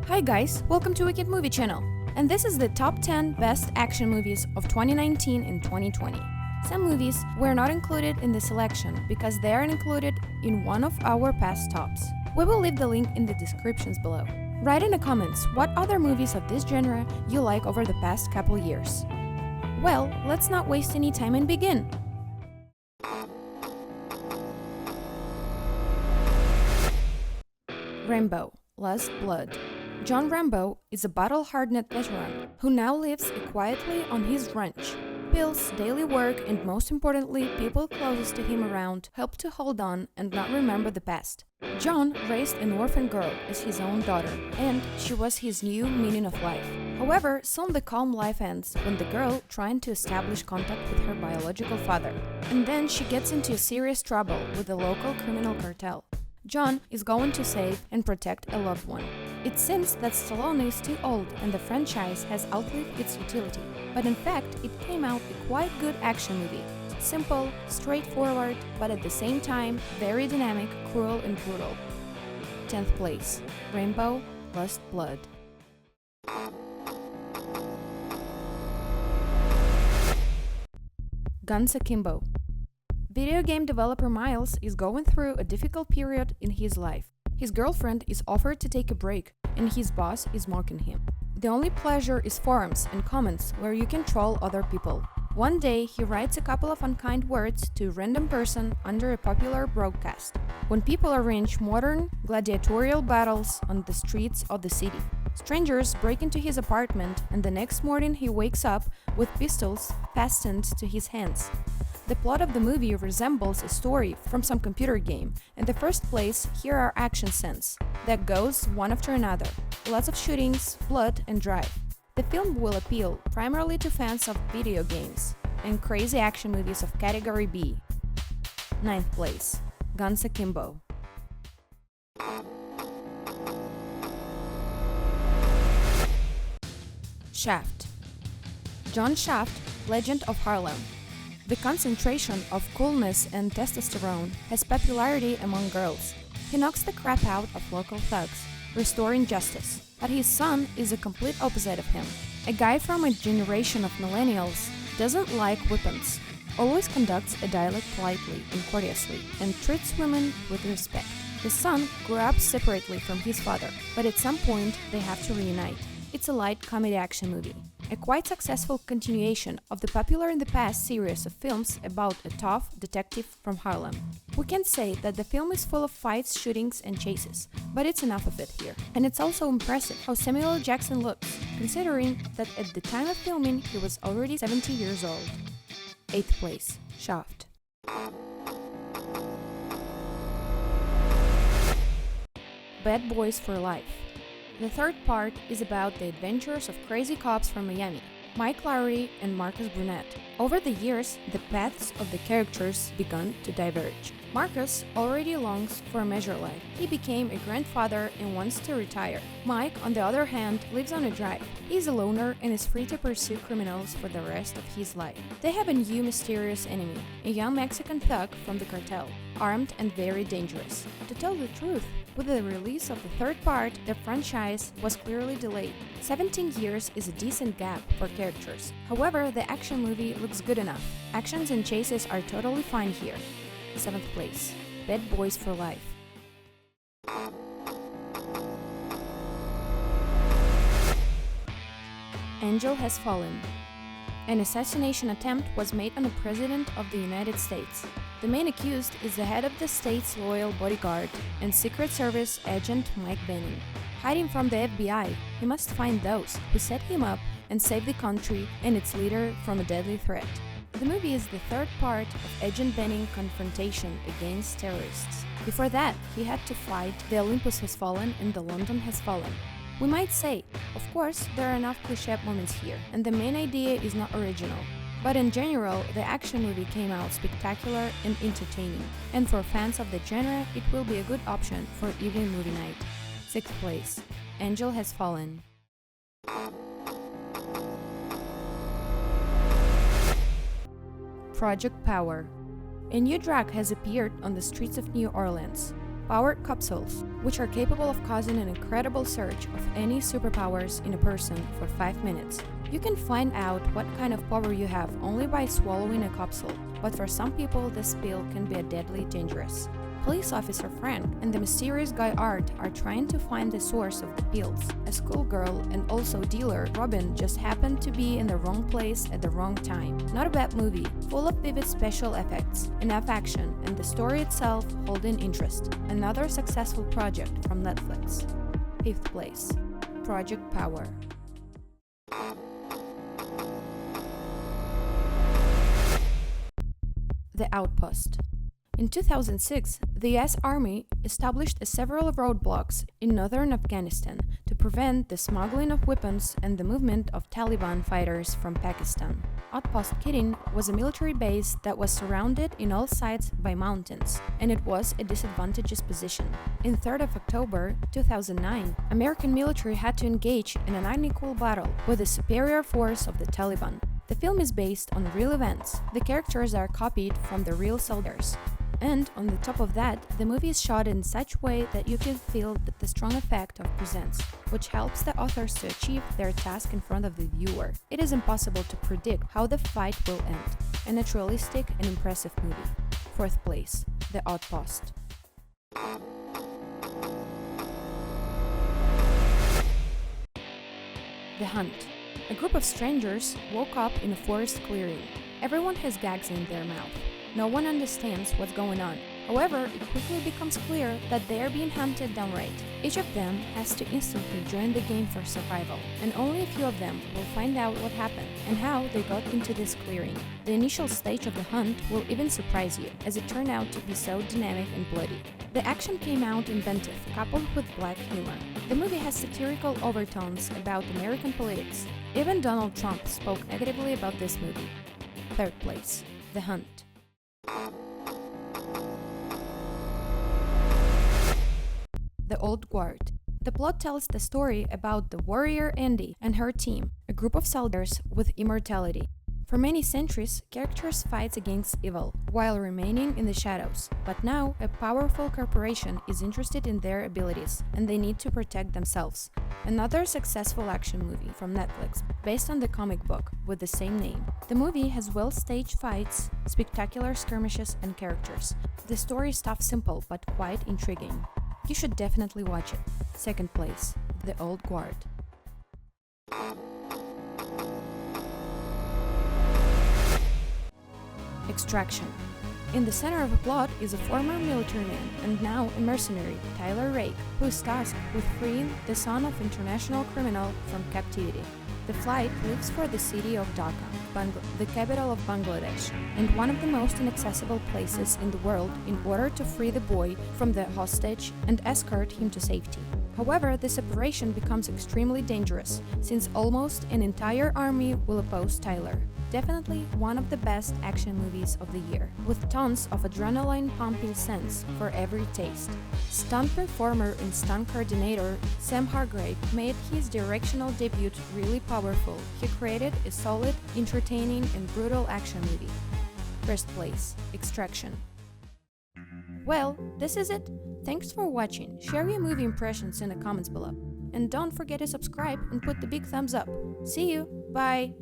Hi guys, welcome to Wicked Movie Channel. And this is the top 10 best action movies of 2019 and 2020. Some movies were not included in the selection because they are included in one of our past tops. We will leave the link in the descriptions below. Write in the comments what other movies of this genre you like over the past couple years. Well, let's not waste any time and begin! Rambo: Last Blood. John Rambo is a battle-hardened veteran who now lives quietly on his ranch. Pills, daily work, and most importantly, people closest to him around help to hold on and not remember the past. John raised an orphan girl as his own daughter, and she was his new meaning of life. However, soon the calm life ends when the girl trying to establish contact with her biological father. And then she gets into serious trouble with the local criminal cartel. John is going to save and protect a loved one. It seems that Stallone is too old and the franchise has outlived its utility. But in fact, it came out a quite good action movie. Simple, straightforward, but at the same time, very dynamic, cruel and brutal. 10th place. Rambo: Last Blood. Guns Akimbo. Video game developer Miles is going through a difficult period in his life. His girlfriend is offered to take a break, and his boss is mocking him. The only pleasure is forums and comments where you can troll other people. One day, he writes a couple of unkind words to a random person under a popular broadcast, when people arrange modern, gladiatorial battles on the streets of the city. Strangers break into his apartment, and the next morning he wakes up with pistols fastened to his hands. The plot of the movie resembles a story from some computer game. In the first place, here are action scenes that goes one after another. Lots of shootings, blood, and drive. The film will appeal primarily to fans of video games and crazy action movies of category B. 9th place. Guns Akimbo. Shaft. John Shaft, Legend of Harlem. The concentration of coolness and testosterone has popularity among girls. He knocks the crap out of local thugs, restoring justice. But his son is the complete opposite of him. A guy from a generation of millennials doesn't like weapons, always conducts a dialogue politely and courteously, and treats women with respect. The son grew up separately from his father, but at some point they have to reunite. It's a light comedy action movie. A quite successful continuation of the popular in the past series of films about a tough detective from Harlem. We can say that the film is full of fights, shootings, and chases, but it's enough of it here. And it's also impressive how Samuel L. Jackson looks, considering that at the time of filming he was already 70 years old. 8th place. Shaft. Bad Boys for Life. The third part is about the adventures of crazy cops from Miami, Mike Lowrey and Marcus Burnett. Over the years, the paths of the characters began to diverge. Marcus already longs for a major life. He became a grandfather and wants to retire. Mike, on the other hand, lives on a drive. He's a loner and is free to pursue criminals for the rest of his life. They have a new mysterious enemy, a young Mexican thug from the cartel, armed and very dangerous. To tell the truth, with the release of the third part, the franchise was clearly delayed. 17 years is a decent gap for characters. However, the action movie looks good enough. Actions and chases are totally fine here. 7th place. Bad Boys for Life. Angel Has Fallen. An assassination attempt was made on the President of the United States. The main accused is the head of the state's loyal bodyguard and Secret Service agent Mike Benning. Hiding from the FBI, he must find those who set him up and save the country and its leader from a deadly threat. The movie is the third part of Agent Benning's confrontation against terrorists. Before that, he had to fight The Olympus Has Fallen and The London Has Fallen. We might say, of course, there are enough cliché moments here, and the main idea is not original. But in general, the action movie came out spectacular and entertaining, and for fans of the genre, it will be a good option for evening movie night. 6th place. Angel Has Fallen. Project Power. A new drug has appeared on the streets of New Orleans. Powered capsules, which are capable of causing an incredible surge of any superpowers in a person for 5 minutes. You can find out what kind of power you have only by swallowing a capsule, but for some people this pill can be deadly dangerous. Police officer Frank and the mysterious guy Art are trying to find the source of the pills. A schoolgirl and also dealer Robin just happened to be in the wrong place at the wrong time. Not a bad movie, full of vivid special effects, enough action, and the story itself holding interest. Another successful project from Netflix. 5th place, Project Power. The Outpost. In 2006, the US Army established several roadblocks in northern Afghanistan to prevent the smuggling of weapons and the movement of Taliban fighters from Pakistan. Outpost Kidding was a military base that was surrounded in all sides by mountains, and it was a disadvantageous position. In 3rd of October 2009, American military had to engage in an unequal battle with the superior force of the Taliban. The film is based on real events. The characters are copied from the real soldiers. And on the top of that, the movie is shot in such a way that you can feel the strong effect of presence, which helps the authors to achieve their task in front of the viewer. It is impossible to predict how the fight will end. A naturalistic and impressive movie. 4th place, The Outpost. The Hunt. A group of strangers woke up in a forest clearing. Everyone has gags in their mouth. No one understands what's going on. However, it quickly becomes clear that they are being hunted downright. Each of them has to instantly join the game for survival, and only a few of them will find out what happened and how they got into this clearing. The initial stage of the hunt will even surprise you, as it turned out to be so dynamic and bloody. The action came out inventive, coupled with black humor. The movie has satirical overtones about American politics. Even Donald Trump spoke negatively about this movie. 3rd place, The Hunt. The Old Guard. The plot tells the story about the warrior Andy and her team, a group of soldiers with immortality. For many centuries, characters fight against evil, while remaining in the shadows. But now, a powerful corporation is interested in their abilities, and they need to protect themselves. Another successful action movie from Netflix, based on the comic book with the same name. The movie has well-staged fights, spectacular skirmishes, and characters. The story is tough, simple, but quite intriguing. You should definitely watch it. 2nd place, The Old Guard. Extraction. In the center of the plot is a former military man and now a mercenary, Tyler Rake, who is tasked with freeing the son of international criminal from captivity. The flight leaves for the city of Dhaka, the capital of Bangladesh, and one of the most inaccessible places in the world, in order to free the boy from the hostage and escort him to safety. However, this operation becomes extremely dangerous, since almost an entire army will oppose Tyler. Definitely one of the best action movies of the year, with tons of adrenaline-pumping scenes for every taste. Stunt performer and stunt coordinator Sam Hargrave made his directional debut really powerful. He created a solid, entertaining and brutal action movie. 1st place, Extraction. Well, this is it. Thanks for watching. Share your movie impressions in the comments below. And don't forget to subscribe and put the big thumbs up. See you. Bye.